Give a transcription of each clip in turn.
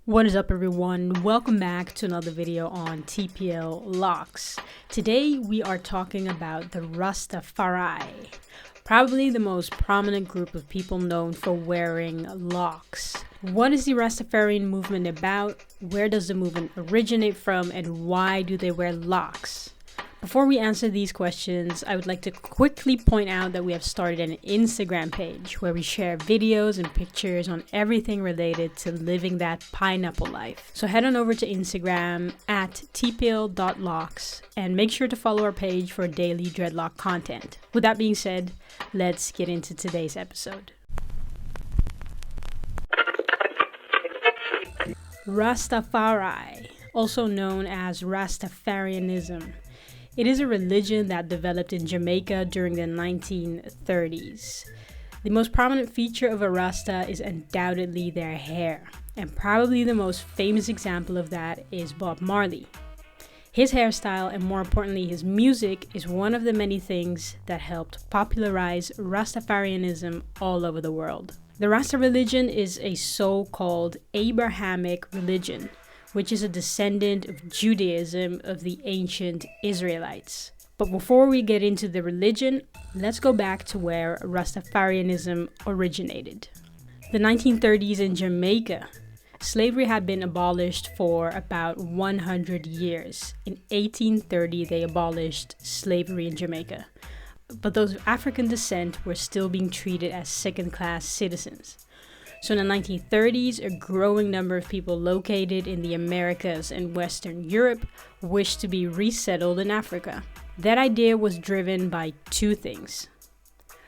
What is up, everyone? Welcome back to another video on TPL Locs. Today we are talking about the Rastafari, probably the most prominent group of people known for wearing locks. What is the Rastafarian movement about? Where does the movement originate from, and why do they wear locks? Before we answer these questions, I would like to quickly point out that we have started an Instagram page where we share videos and pictures on everything related to living that pineapple life. So head on over to Instagram at TPL.Locs and make sure to follow our page for daily dreadlock content. With that being said, let's get into today's episode. Rastafari, also known as Rastafarianism. It is a religion that developed in Jamaica during the 1930s. The most prominent feature of a Rasta is undoubtedly their hair, and probably the most famous example of that is Bob Marley. His hairstyle, and more importantly his music, is one of the many things that helped popularize Rastafarianism all over the world. The Rasta religion is a so-called Abrahamic religion, which is a descendant of Judaism of the ancient Israelites. But before we get into the religion, let's go back to where Rastafarianism originated. The 1930s in Jamaica. Slavery had been abolished for about 100 years. In 1830, they abolished slavery in Jamaica. But those of African descent were still being treated as second-class citizens. So in the 1930s, a growing number of people located in the Americas and Western Europe wished to be resettled in Africa. That idea was driven by two things.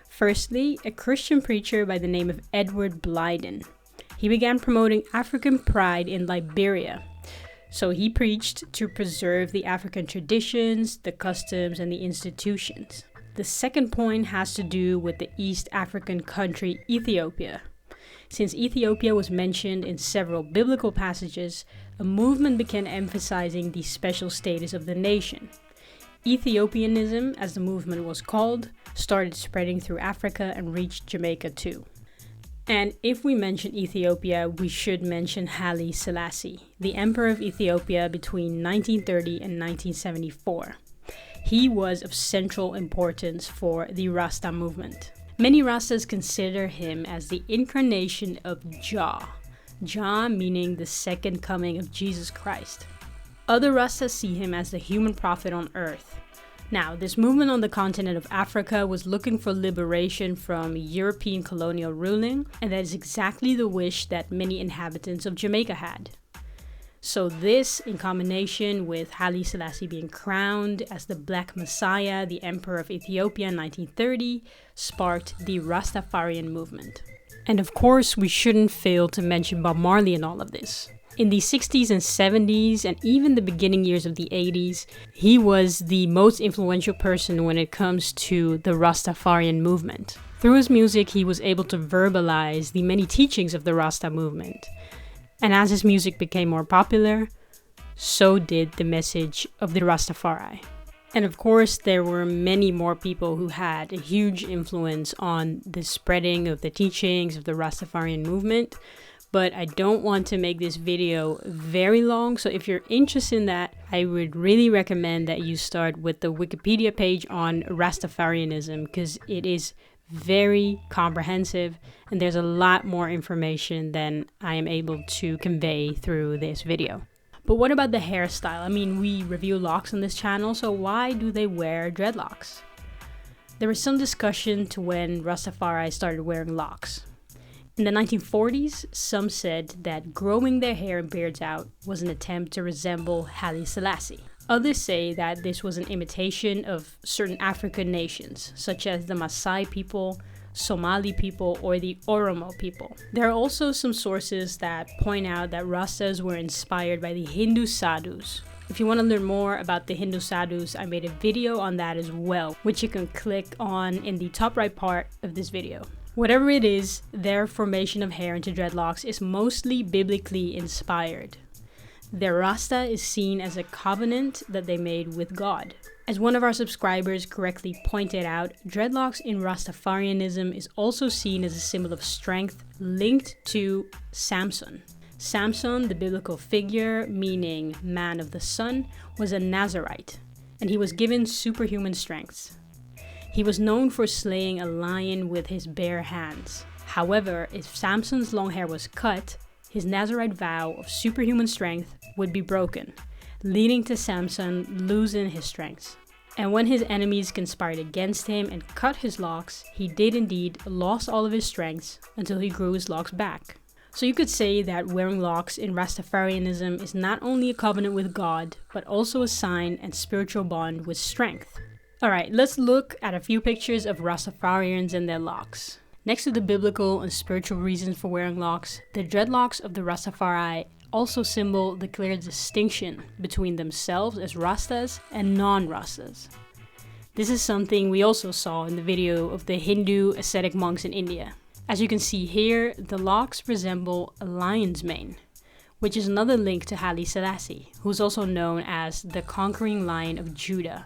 Firstly, a Christian preacher by the name of Edward Blyden. He began promoting African pride in Liberia. So he preached to preserve the African traditions, the customs, and the institutions. The second point has to do with the East African country Ethiopia. Since Ethiopia was mentioned in several biblical passages, a movement began emphasizing the special status of the nation. Ethiopianism, as the movement was called, started spreading through Africa and reached Jamaica too. And if we mention Ethiopia, we should mention Haile Selassie, the emperor of Ethiopia between 1930 and 1974. He was of central importance for the Rasta movement. Many Rastas consider him as the incarnation of Jah. Jah meaning the second coming of Jesus Christ. Other Rastas see him as the human prophet on earth. Now, this movement on the continent of Africa was looking for liberation from European colonial ruling, and that is exactly the wish that many inhabitants of Jamaica had. So this, in combination with Haile Selassie being crowned as the Black Messiah, the Emperor of Ethiopia in 1930, sparked the Rastafarian movement. And of course, we shouldn't fail to mention Bob Marley in all of this. In the 60s and 70s, and even the beginning years of the 80s, he was the most influential person when it comes to the Rastafarian movement. Through his music, he was able to verbalize the many teachings of the Rasta movement. And as his music became more popular, so did the message of the Rastafari. And of course, there were many more people who had a huge influence on the spreading of the teachings of the Rastafarian movement. But I don't want to make this video very long, so if you're interested in that, I would really recommend that you start with the Wikipedia page on Rastafarianism, because it is very comprehensive and there's a lot more information than I am able to convey through this video. But what about the hairstyle? I mean, we review locks on this channel, so why do they wear dreadlocks? There was some discussion to when Rastafari started wearing locks. In the 1940s, some said that growing their hair and beards out was an attempt to resemble Haile Selassie. Others say that this was an imitation of certain African nations, such as the Maasai people, Somali people, or the Oromo people. There are also some sources that point out that Rastas were inspired by the Hindu sadhus. If you want to learn more about the Hindu sadhus, I made a video on that as well, which you can click on in the top right part of this video. Whatever it is, their formation of hair into dreadlocks is mostly biblically inspired. Their Rasta is seen as a covenant that they made with God. As one of our subscribers correctly pointed out, dreadlocks in Rastafarianism is also seen as a symbol of strength linked to Samson. Samson, the biblical figure, meaning man of the sun, was a Nazarite, and he was given superhuman strengths. He was known for slaying a lion with his bare hands. However, if Samson's long hair was cut, his Nazarite vow of superhuman strength would be broken, leading to Samson losing his strengths. And when his enemies conspired against him and cut his locks, he did indeed lost all of his strengths until he grew his locks back. So you could say that wearing locks in Rastafarianism is not only a covenant with God, but also a sign and spiritual bond with strength. Alright, let's look at a few pictures of Rastafarians and their locks. Next to the biblical and spiritual reasons for wearing locks, the dreadlocks of the Rastafari also symbol the clear distinction between themselves as Rastas and non-Rastas. This is something we also saw in the video of the Hindu ascetic monks in India. As you can see here, the locks resemble a lion's mane, which is another link to Haile Selassie, who is also known as the conquering lion of Judah.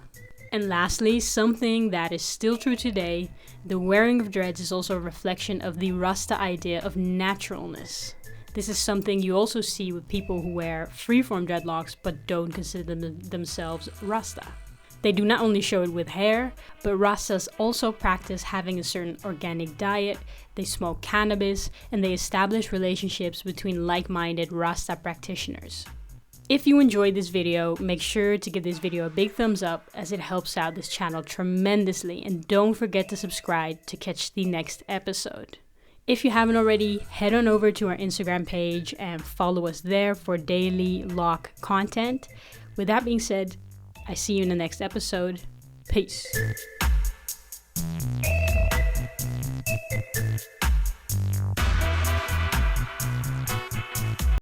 And lastly, something that is still true today, the wearing of dreads is also a reflection of the Rasta idea of naturalness. This is something you also see with people who wear freeform dreadlocks but don't consider themselves Rasta. They do not only show it with hair, but Rastas also practice having a certain organic diet, they smoke cannabis, and they establish relationships between like-minded Rasta practitioners. If you enjoyed this video, make sure to give this video a big thumbs up as it helps out this channel tremendously, and don't forget to subscribe to catch the next episode. If you haven't already, head on over to our Instagram page and follow us there for daily lock content. With that being said, I see you in the next episode. Peace.